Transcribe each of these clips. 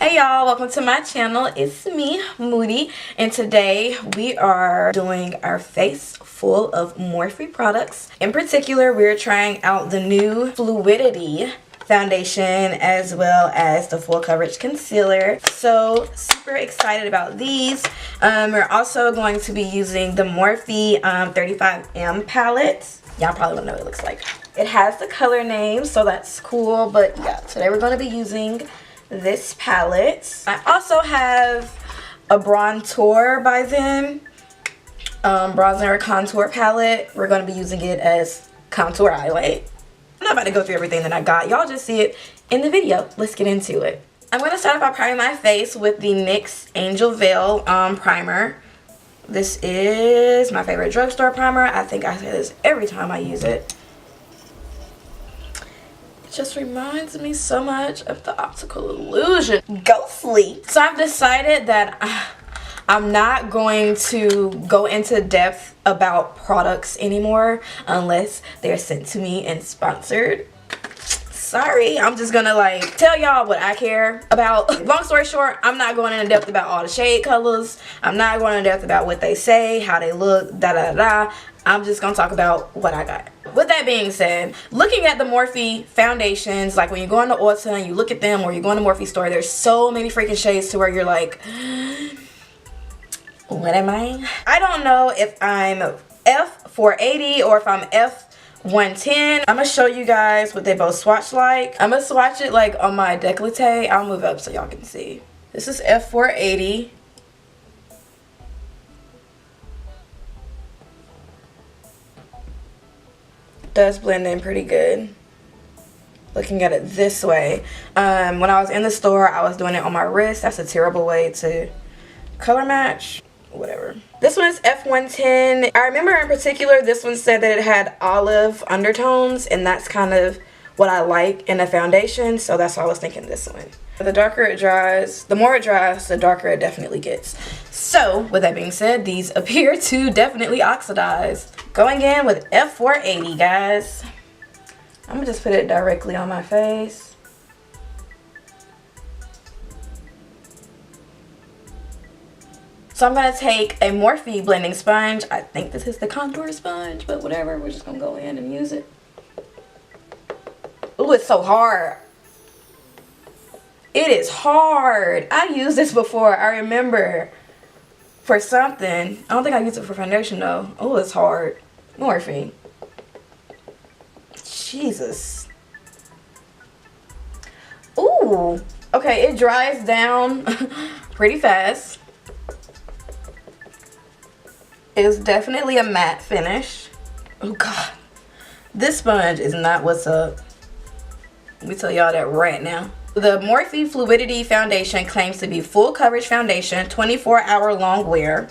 Hey y'all, welcome to my channel. It's me, Moody, and today we are doing our face full of Morphe products. In particular, we're trying out the new Fluidity foundation as well as the full coverage concealer. So super excited about these. We're also going to be using the Morphe 35M palette. Y'all probably don't know what it looks like. It has the color name, so that's cool. But yeah, today we're going to be using this palette. I also have a Brontour by them bronzer contour palette. We're going to be using it as contour highlight. I'm not about to go through everything that I got. Y'all just see it in the video. Let's get into it. I'm going to start off by priming my face with the NYX Angel Veil primer. This is my favorite drugstore primer. I think I say this every time I use it. Just reminds me so much of the optical illusion Ghostly. So I've decided that I'm not going to go into depth about products anymore unless they're sent to me and sponsored. Sorry, I'm just gonna like tell y'all what I care about. Long story short, I'm not going into depth about all the shade colors. I'm not going into depth about what they say, how they look, da da da. I'm just gonna talk about what I got. With that being said, looking at the Morphe foundations, like when you go on the Ulta and you look at them, or you go in the Morphe store, there's so many freaking shades to where you're like, what am I? I don't know if I'm F4.80 or if I'm F110. I'm gonna show you guys what they both swatch like. I'm gonna swatch it like on my décolleté. I'll move up so y'all can see. This is F4.80. Does blend in pretty good. Looking at it this way. When I was in the store, I was doing it on my wrist. That's a terrible way to color match. Whatever. This one is F110. I remember in particular this one said that it had olive undertones, and that's kind of what I like in a foundation, so that's why I was thinking this one. The darker it dries, the more it dries, the darker it definitely gets. So with that being said, these appear to definitely oxidize. Going in with F4.80, guys. I'm gonna just put it directly on my face. So I'm going to take a Morphe blending sponge. I think this is the contour sponge, but whatever. We're just going to go in and use it. Ooh, it's so hard. It is hard. I used this before. I remember for something. I don't think I used it for foundation though. Oh, it's hard. Morphe. Jesus. Ooh. Okay, it dries down pretty fast. It's definitely a matte finish. Oh god, this sponge is not what's up. Let me tell y'all that right now. The Morphe Fluidity foundation claims to be full coverage foundation, 24-hour long wear,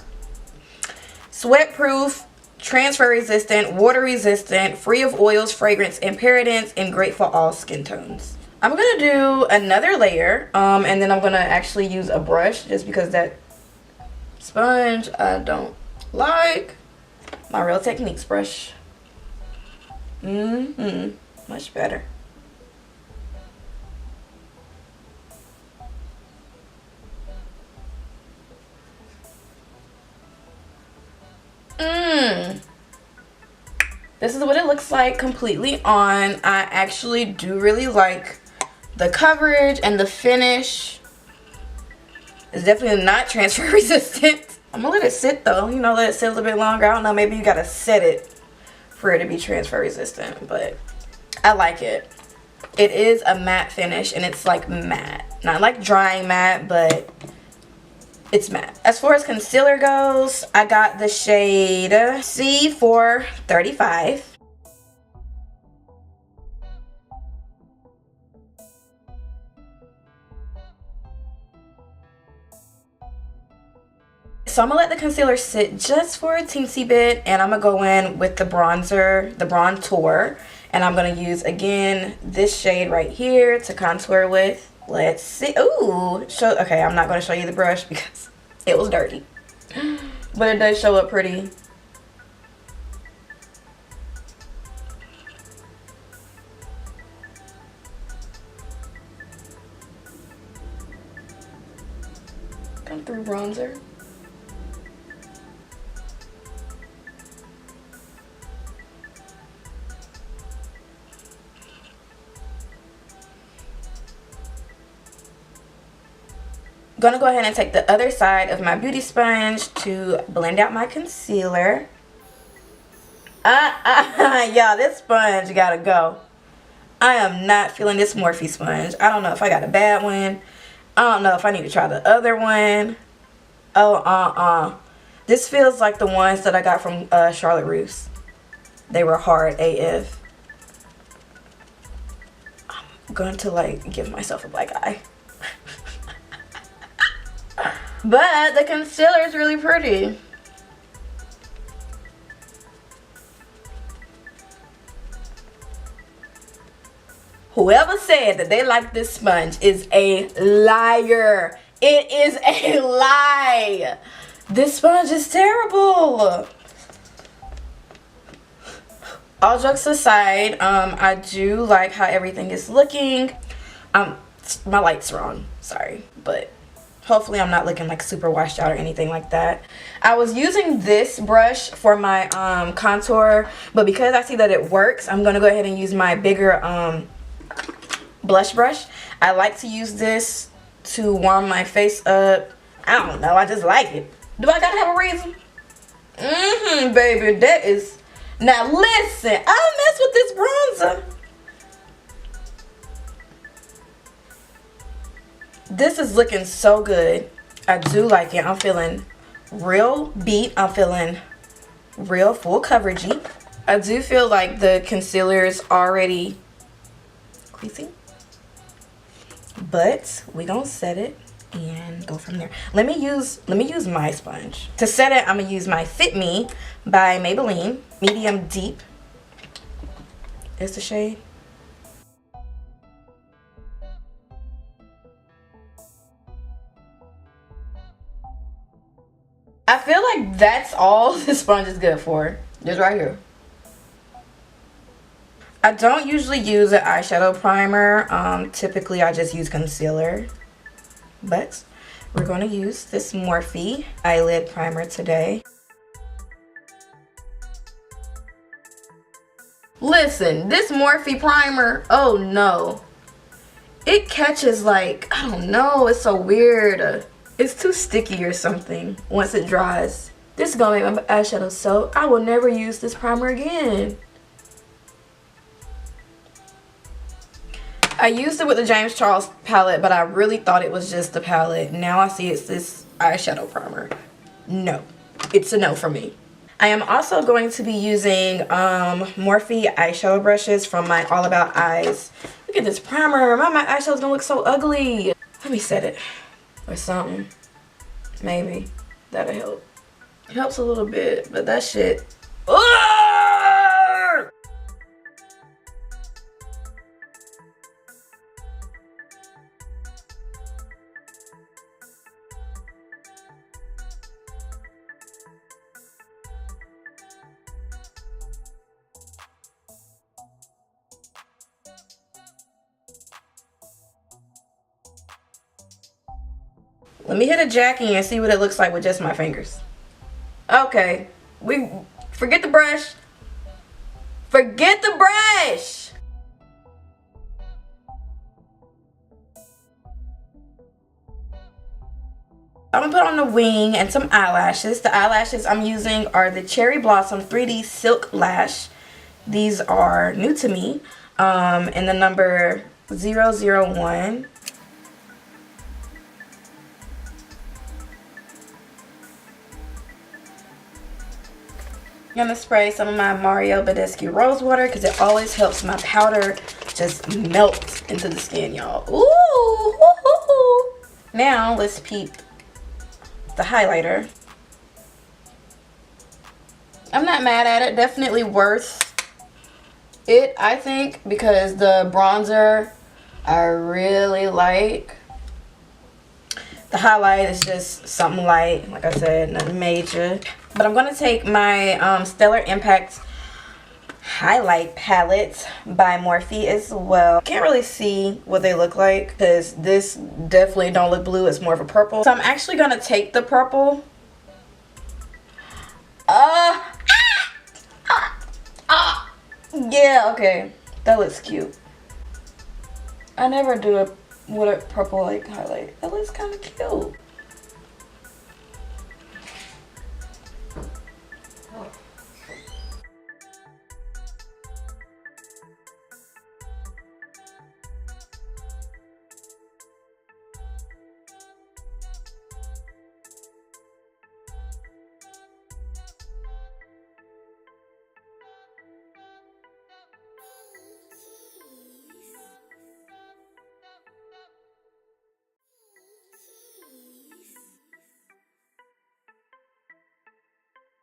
sweat proof, transfer resistant, water resistant, free of oils, fragrance, and parabens, and great for all skin tones. I'm gonna do another layer, and then I'm gonna actually use a brush just because that sponge I don't like. My Real Techniques brush. Much better. This is what it looks like completely on. I actually do really like the coverage and the finish. It's definitely not transfer resistant. I'm gonna let it sit though, you know, let it sit a little bit longer. I don't know, maybe you gotta set it for it to be transfer resistant, but I like it. It is a matte finish and it's like matte. Not like drying matte, but it's matte. As far as concealer goes, I got the shade C4.35. So I'm gonna let the concealer sit just for a teensy bit, and I'm gonna go in with the bronzer, the Brontour, and I'm gonna use again this shade right here to contour with. Let's see. Ooh, okay, I'm not gonna show you the brush because it was dirty, but it does show up pretty. come through bronzer. Gonna go ahead and take the other side of my beauty sponge to blend out my concealer. Y'all, this sponge gotta go. I am not feeling this Morphe sponge. I don't know if I got a bad one. I don't know if I need to try the other one. Oh, this feels like the ones that I got from Charlotte Russe. They were hard AF. I'm going to like give myself a black eye. But the concealer is really pretty. Whoever said that they like this sponge is a liar. It is a lie. This sponge is terrible. All jokes aside, I do like how everything is looking. My light's wrong, sorry, but hopefully I'm not looking like super washed out or anything like that. I was using this brush for my contour, but because I see that it works, I'm gonna go ahead and use my bigger blush brush. I like to use this to warm my face up. I don't know, I just like it. Do I gotta have a reason? Baby, that is... Now listen, I mess with this bronzer. This is looking so good. I do like it. I'm feeling real beat. I'm feeling real full coveragey. I do feel like the concealer is already creasing, but we gonna set it and go from there. Let me use my sponge to set it. I'm gonna use my Fit Me by Maybelline medium deep. Is the shade. I feel like that's all the sponge is good for. Just right here. I don't usually use an eyeshadow primer. Typically I just use concealer. But we're going to use this Morphe eyelid primer today. Listen, this Morphe primer, oh no. It catches like, I don't know, it's so weird. It's too sticky or something once it dries. This is going to make my eyeshadow so I will never use this primer again. I used it with the James Charles palette, but I really thought it was just the palette. Now I see it's this eyeshadow primer. No, it's a no for me. I am also going to be using Morphe eyeshadow brushes from my All About Eyes. Look at this primer. My eyeshadow's gonna look so ugly. Let me set it or something. Maybe that'll help. It helps a little bit, but that shit. Let me hit a Jackie and see what it looks like with just my fingers. Okay, we forget the brush. Forget the brush. I'm gonna put on the wing and some eyelashes. The eyelashes I'm using are the Cherry Blossom 3D Silk Lash. These are new to me, in the number 001. I'm gonna spray some of my Mario Badescu Rose Water because it always helps my powder just melt into the skin, y'all. Ooh! Now let's peep the highlighter. I'm not mad at it. Definitely worth it, I think, because the bronzer I really like. The highlight is just something light, like I said, nothing major. But I'm going to take my Stellar Impact highlight palette by Morphe as well. Can't really see what they look like because this definitely don't look blue. It's more of a purple. So I'm actually gonna take the purple. Yeah, okay. That looks cute. I never do a with a purple like highlight. That looks kind of cute.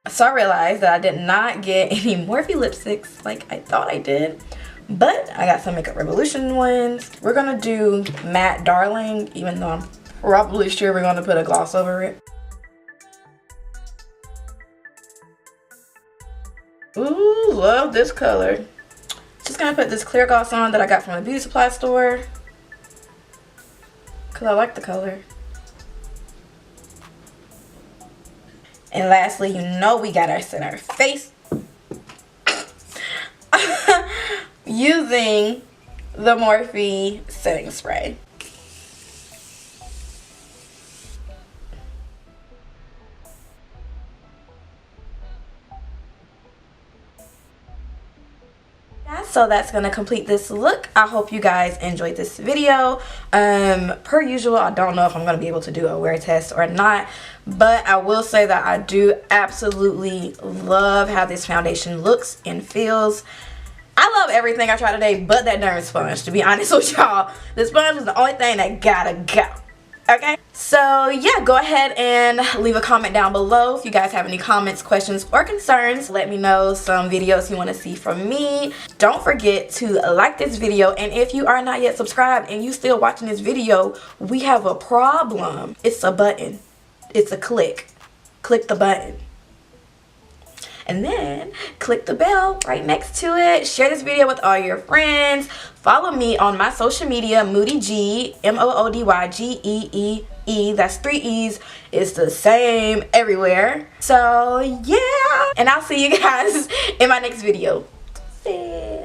So I realized that I did not get any Morphe lipsticks like I thought I did, but I got some Makeup Revolution ones. We're gonna do Matte Darling, even though I'm probably sure we're gonna put a gloss over it. Ooh, love this color. Just gonna put this clear gloss on that I got from the beauty supply store because I like the color. And lastly, you know we got our set our face using the Morphe setting spray. So that's gonna complete this look. I hope you guys enjoyed this video. Per usual, I don't know if I'm gonna be able to do a wear test or not, but I will say that I do absolutely love how this foundation looks and feels. I love everything I tried today but that darn sponge, to be honest with y'all. The sponge was the only thing that gotta go. Okay, so yeah, go ahead and leave a comment down below if you guys have any comments, questions, or concerns. Let me know some videos you want to see from me. Don't forget to like this video, and if you are not yet subscribed and you still watching this video, we have a problem. It's a button. It's a click. Click the button. And then click the bell right next to it. Share this video with all your friends. Follow me on my social media, MOODYGEEE, MOODYGEEE. That's 3 E's. It's the same everywhere. So yeah, and I'll see you guys in my next video. See.